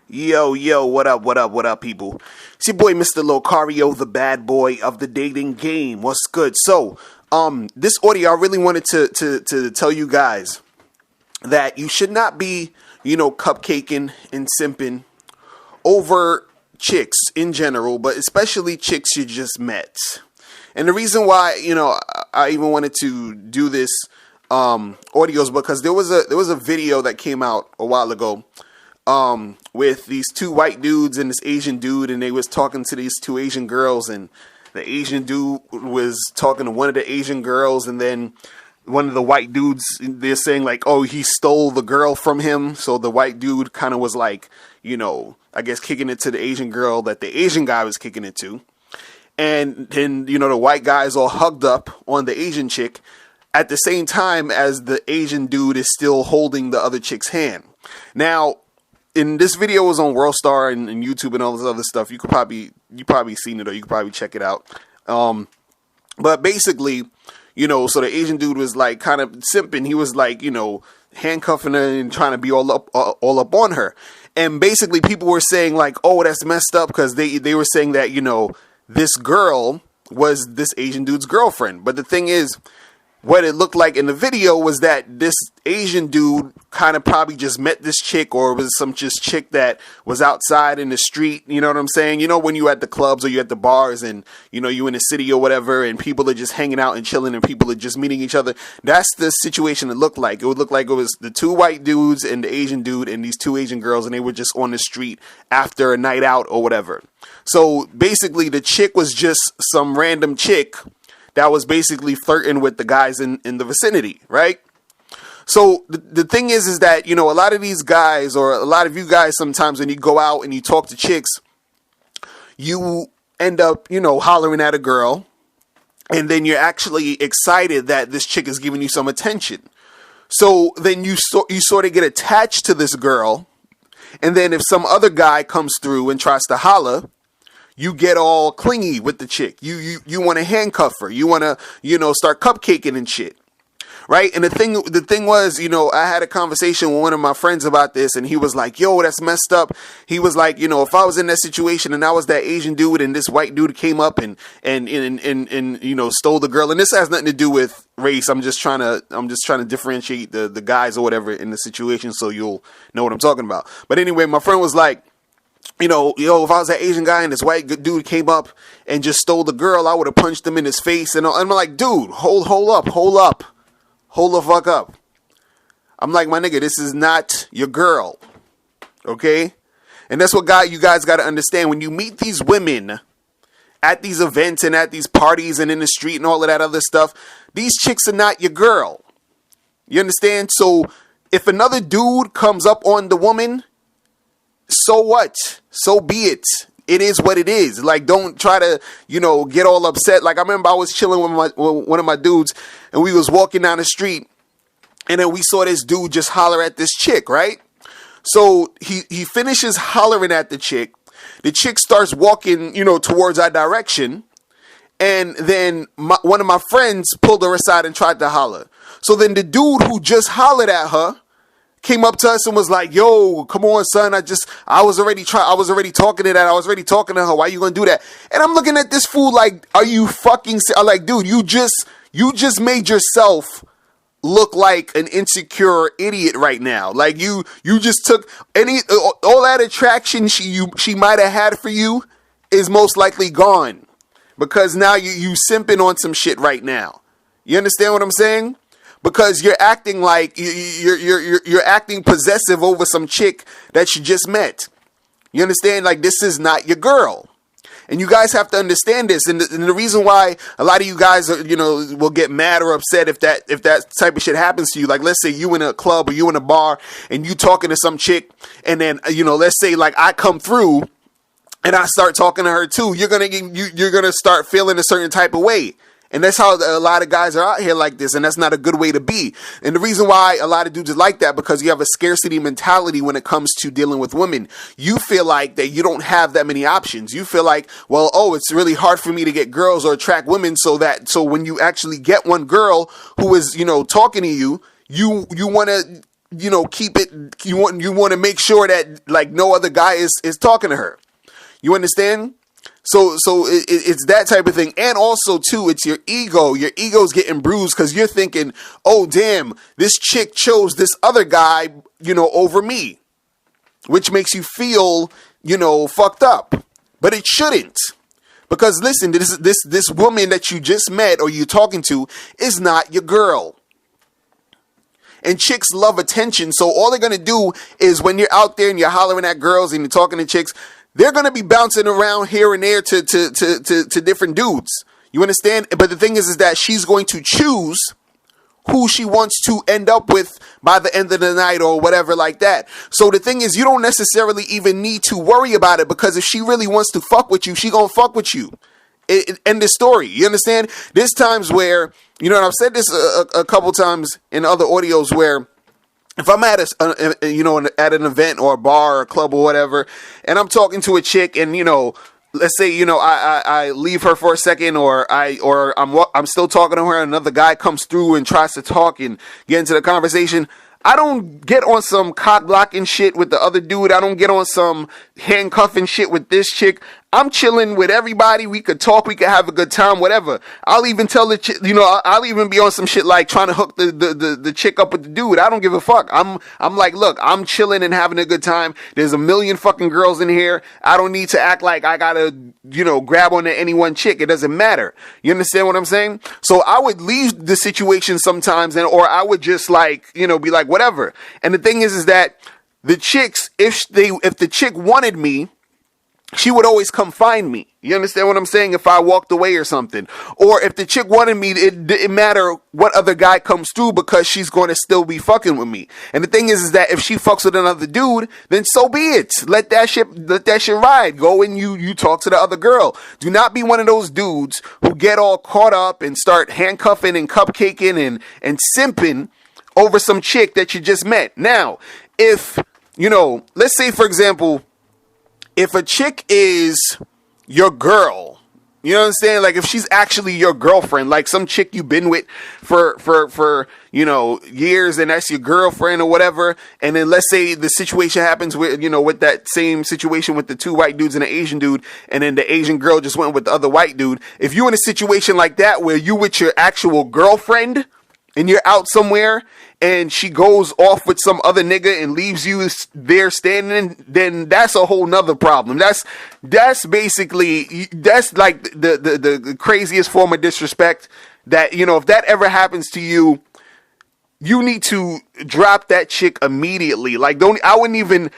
Yo, what up, people? It's your boy, Mr. Locario, the bad boy of the dating game. What's good? So, this audio, I really wanted to tell you guys that you should not be, cupcaking and simping over chicks in general, but especially chicks you just met. And the reason why, I even wanted to do this audio is because there was a video that came out a while ago with these two white dudes and this Asian dude, and they was talking to these two Asian girls, and the Asian dude was talking to one of the Asian girls, and then one of the white dudes, they're saying like, oh, he stole the girl from him. So the white dude kind of was like, I guess kicking it to the Asian girl that the Asian guy was kicking it to. And then, the white guys all hugged up on the Asian chick at the same time as the Asian dude is still holding the other chick's hand. Now, in this video was on WorldStar and YouTube and all this other stuff. You probably seen it, or you could probably check it out. But basically, so the Asian dude was like kind of simping. He was like, handcuffing her and trying to be all up on her. And basically people were saying like, oh, that's messed up, because they were saying that, this girl was this Asian dude's girlfriend. But the thing is, what it looked like in the video was that this Asian dude kind of probably just met this chick, or was some just chick that was outside in the street. You know what I'm saying? When you at the clubs or you at the bars and, you in the city or whatever, and people are just hanging out and chilling and people are just meeting each other. That's the situation it looked like. It would look like it was the two white dudes and the Asian dude and these two Asian girls, and they were just on the street after a night out or whatever. So basically the chick was just some random chick that was basically flirting with the guys in the vicinity, right? So the thing is that, a lot of these guys, or a lot of you guys, sometimes when you go out and you talk to chicks, you end up, hollering at a girl, and then you're actually excited that this chick is giving you some attention. So then you sort of get attached to this girl, and then if some other guy comes through and tries to holler, you get all clingy with the chick. You want to handcuff her. You want to, start cupcaking and shit. Right? And the thing was, I had a conversation with one of my friends about this, and he was like, yo, that's messed up. He was like, if I was in that situation and I was that Asian dude and this white dude came up and stole the girl. And this has nothing to do with race. I'm just trying to differentiate the guys or whatever in the situation, so you'll know what I'm talking about. But anyway, my friend was like, if I was that Asian guy and this white dude came up and just stole the girl, I would have punched him in his face. And I'm like, dude, hold the fuck up. I'm like, my nigga, this is not your girl. Okay? And that's what you guys got to understand. When you meet these women at these events and at these parties and in the street and all of that other stuff, these chicks are not your girl. You understand? So if another dude comes up on the woman, so what? So be it. It is what it is. Like, don't try to, get all upset. Like, I remember I was chilling with one of my dudes, and we was walking down the street, and then we saw this dude just holler at this chick, right? So he finishes hollering at the chick. The chick starts walking, towards our direction, and then one of my friends pulled her aside and tried to holler. So then the dude who just hollered at her came up to us and was like, yo, come on, son. I was already talking to that. I was already talking to her. Why you gonna do that? And I'm looking at this fool like, are you fucking, I'm like, dude, you just made yourself look like an insecure idiot right now. Like you just took all that attraction she might have had for you is most likely gone, because now you simping on some shit right now. You understand what I'm saying? Because you're acting like you're acting possessive over some chick that you just met. You understand? Like, this is not your girl. And you guys have to understand this. And the reason why a lot of you guys are, will get mad or upset if that type of shit happens to you. Like, let's say you in a club or you in a bar and you talking to some chick, and then, let's say like I come through and I start talking to her too. You're gonna start feeling a certain type of way. And that's how a lot of guys are out here like this, and that's not a good way to be. And the reason why a lot of dudes are like that, because you have a scarcity mentality when it comes to dealing with women. You feel like that you don't have that many options. You feel like, well, it's really hard for me to get girls or attract women, so when you actually get one girl who is, talking to you, you want to keep it, you want to make sure that like no other guy is talking to her. You understand? So it's that type of thing. And also too, it's your ego. Your ego's getting bruised because you're thinking, oh damn, this chick chose this other guy, over me, which makes you feel, fucked up. But it shouldn't. Because listen, this woman that you just met or you're talking to is not your girl. And chicks love attention. So all they're going to do is when you're out there and you're hollering at girls and you're talking to chicks, they're going to be bouncing around here and there to different dudes. You understand? But the thing is that she's going to choose who she wants to end up with by the end of the night or whatever like that. So the thing is, you don't necessarily even need to worry about it, because if she really wants to fuck with you, she gonna fuck with you. End the story. You understand? There's times where, and I've said this a couple times in other audios, where if I'm at at an event or a bar or a club or whatever, and I'm talking to a chick, and let's say I leave her for a second, or I'm still talking to her, and another guy comes through and tries to talk and get into the conversation. I don't get on some cock blocking shit with the other dude. I don't get on some handcuffing shit with this chick. I'm chilling with everybody. We could talk. We could have a good time, whatever. I'll even tell the chick, I'll even be on some shit like trying to hook the chick up with the dude. I don't give a fuck. I'm like, look, I'm chilling and having a good time. There's a million fucking girls in here. I don't need to act like I gotta, grab onto any one chick. It doesn't matter. You understand what I'm saying? So I would leave the situation sometimes, or I would just be like, whatever. And the thing is that the chicks, if the chick wanted me, she would always come find me. You understand what I'm saying? If I walked away or something. Or if the chick wanted me, it didn't matter what other guy comes through, because she's going to still be fucking with me. And the thing is that if she fucks with another dude, then so be it. Let that shit ride. Go and you talk to the other girl. Do not be one of those dudes who get all caught up and start handcuffing and cupcaking and simping over some chick that you just met. Now, if, let's say, for example, if a chick is your girl, you know what I'm saying? Like if she's actually your girlfriend, like some chick you've been with for years, and that's your girlfriend or whatever. And then let's say the situation happens with, with that same situation with the two white dudes and an Asian dude, and then the Asian girl just went with the other white dude. If you're in a situation like that where you with your actual girlfriend and you're out somewhere and she goes off with some other nigga and leaves you there standing, then that's a whole nother problem. That's basically, that's like the craziest form of disrespect that, if that ever happens to you, you need to drop that chick immediately. Like, I wouldn't even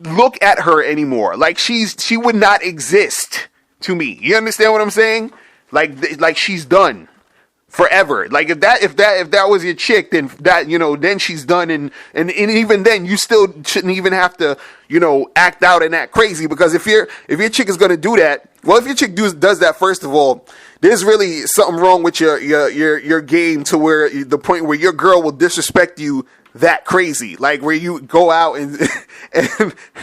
look at her anymore. Like she would not exist to me. You understand what I'm saying? Like she's done forever. Like if that was your chick, then that, then she's done. And even then you still shouldn't even have to, act out and act crazy, because if your chick is going to do that, well, if your chick does that, first of all, there's really something wrong with your game, to where the point where your girl will disrespect you that crazy, like where you go out and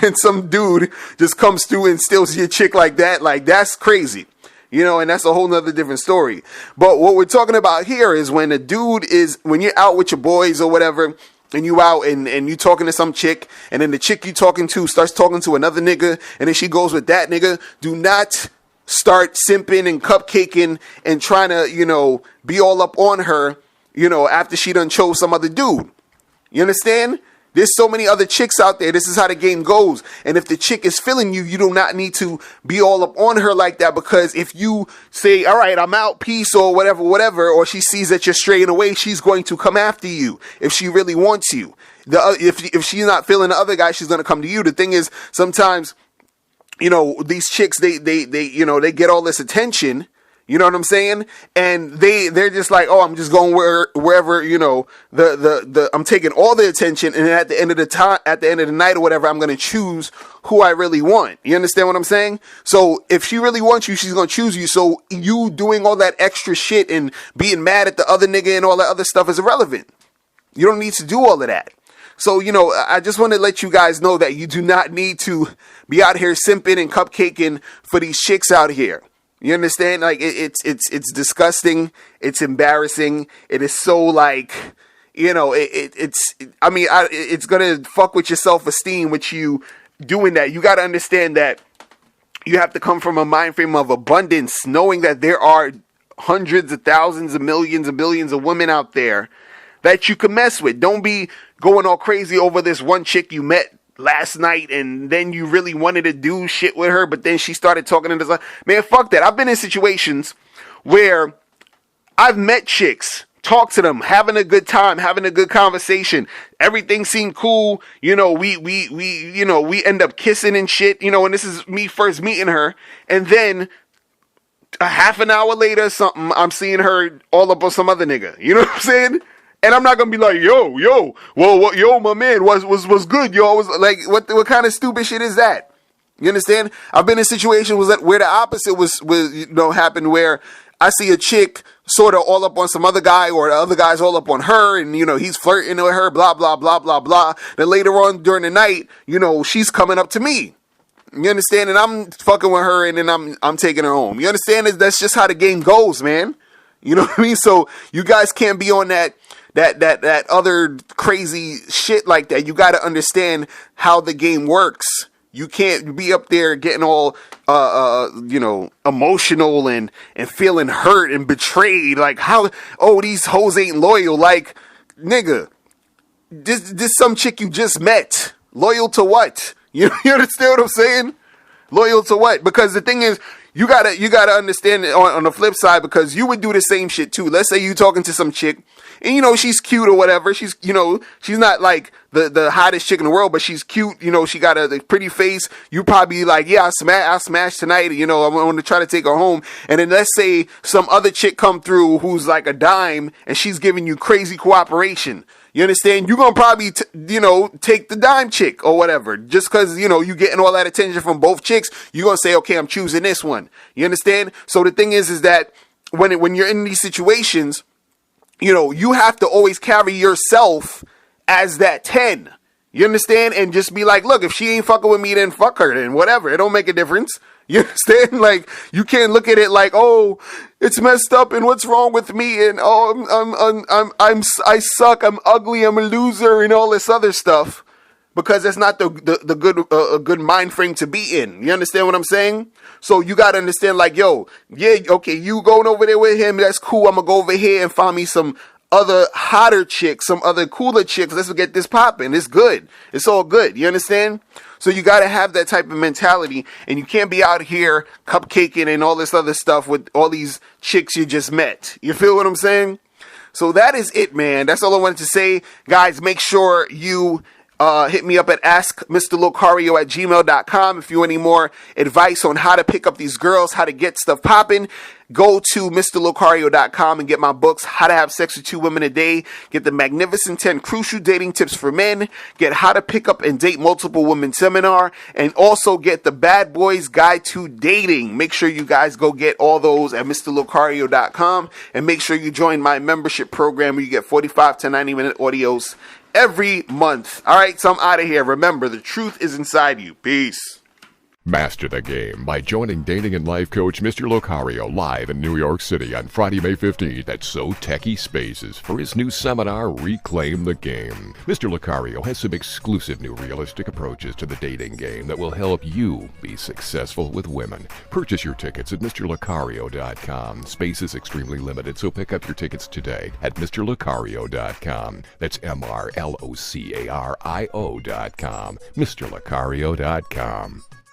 and some dude just comes through and steals your chick like that. Like that's crazy. And that's a whole nother different story. But what we're talking about here is when when you're out with your boys or whatever, and you out and you talking to some chick, and then the chick you talking to starts talking to another nigga, and then she goes with that nigga. Do not start simping and cupcaking and trying to, be all up on her, after she done chose some other dude. You understand? There's so many other chicks out there. This is how the game goes. And if the chick is feeling you, you do not need to be all up on her like that, because if you say, all right, I'm out, peace, or whatever, or she sees that you're straying away, she's going to come after you if she really wants you. If she's not feeling the other guy, she's going to come to you. The thing is, sometimes, these chicks, they get all this attention. You know what I'm saying? And they're just like, oh, I'm just going wherever, I'm taking all the attention, and at the end of the night or whatever, I'm going to choose who I really want. You understand what I'm saying? So if she really wants you, she's going to choose you. So you doing all that extra shit and being mad at the other nigga and all that other stuff is irrelevant. You don't need to do all of that. So, I just want to let you guys know that you do not need to be out here simping and cupcaking for these chicks out here. You understand? Like it's disgusting. It's embarrassing. It is so like, you know, it's gonna fuck with your self-esteem with you doing that. You got to understand that you have to come from a mind frame of abundance, knowing that there are hundreds of thousands of millions and billions of women out there that you can mess with. Don't be going all crazy over this one chick you met last night and then you really wanted to do shit with her, but then she started talking to this. Man, fuck that. I've been in situations where I've met chicks, talked to them, having a good time, having a good conversation. Everything seemed cool. You know, we end up kissing and shit, you know, and this is me first meeting her. And then a half an hour later, I'm seeing her all up on some other nigga. You know what I'm saying? And I'm not gonna be like, yo, my man was good, yo. I was like, what kind of stupid shit is that? You understand? I've been in situations where the opposite was happened, where I see a chick sort of all up on some other guy, or the other guy's all up on her, and, you know, he's flirting with her, blah, blah, blah, blah, blah. Then later on during the night, you know, she's coming up to me. You understand? And I'm fucking with her, and then I'm taking her home. You understand? That's just how the game goes, man. You know what I mean? So you guys can't be on that other crazy shit like that. You got to understand how the game works. You can't be up there getting all, emotional and feeling hurt and betrayed. Like, these hoes ain't loyal. Like, nigga, this some chick you just met. Loyal to what? You understand what I'm saying? Loyal to what? Because the thing is, you gotta understand it on the flip side, because you would do the same shit too. Let's say you talking to some chick, and, you know, she's cute or whatever. She's, you know, she's not like the hottest chick in the world, but she's cute. You know, she got a pretty face. You probably like, yeah, I'll smash tonight. You know, I'm going to try to take her home. And then let's say some other chick come through who's like a dime, and she's giving you crazy cooperation. You understand? You're going to probably, take the dime chick or whatever. Just because, you getting all that attention from both chicks, you're going to say, okay, I'm choosing this one. You understand? So the thing is that when you're in these situations, you have to always carry yourself as that 10. You understand? And just be like, look, if she ain't fucking with me, then fuck her, then whatever. It don't make a difference. You understand? Like, you can't look at it like, oh, it's messed up and what's wrong with me, and I suck, I'm ugly, I'm a loser, and all this other stuff, because that's not the good mind frame to be in. You understand what I'm saying? So you gotta understand, like, yo, yeah, okay, you going over there with him, that's cool. I'm gonna go over here and find me some other hotter chicks, some other cooler chicks. Let's get this popping. It's good. It's all good. You understand? So you got to have that type of mentality, and you can't be out here cupcaking and all this other stuff with all these chicks you just met. You feel what I'm saying? So that is it, man. That's all I wanted to say. Guys, make sure you hit me up at askmrlocario@gmail.com if you want any more advice on how to pick up these girls, how to get stuff popping. Go to mrlocario.com and get my books, How to Have Sex with 2 Women a Day, get the Magnificent 10 Crucial Dating Tips for Men, get How to Pick Up and Date Multiple Women seminar, and also get the Bad Boys Guide to Dating. Make sure you guys go get all those at mrlocario.com, and make sure you join my membership program where you get 45 to 90-minute audios every month. All right, so I'm out of here. Remember, the truth is inside you. Peace. Master the game by joining dating and life coach Mr. Locario live in New York City on Friday, May 15th at So Techie Spaces for his new seminar, Reclaim the Game. Mr. Locario has some exclusive new realistic approaches to the dating game that will help you be successful with women. Purchase your tickets at MrLocario.com. Space is extremely limited, so pick up your tickets today at MrLocario.com. That's MrLocario.com. MrLocario.com.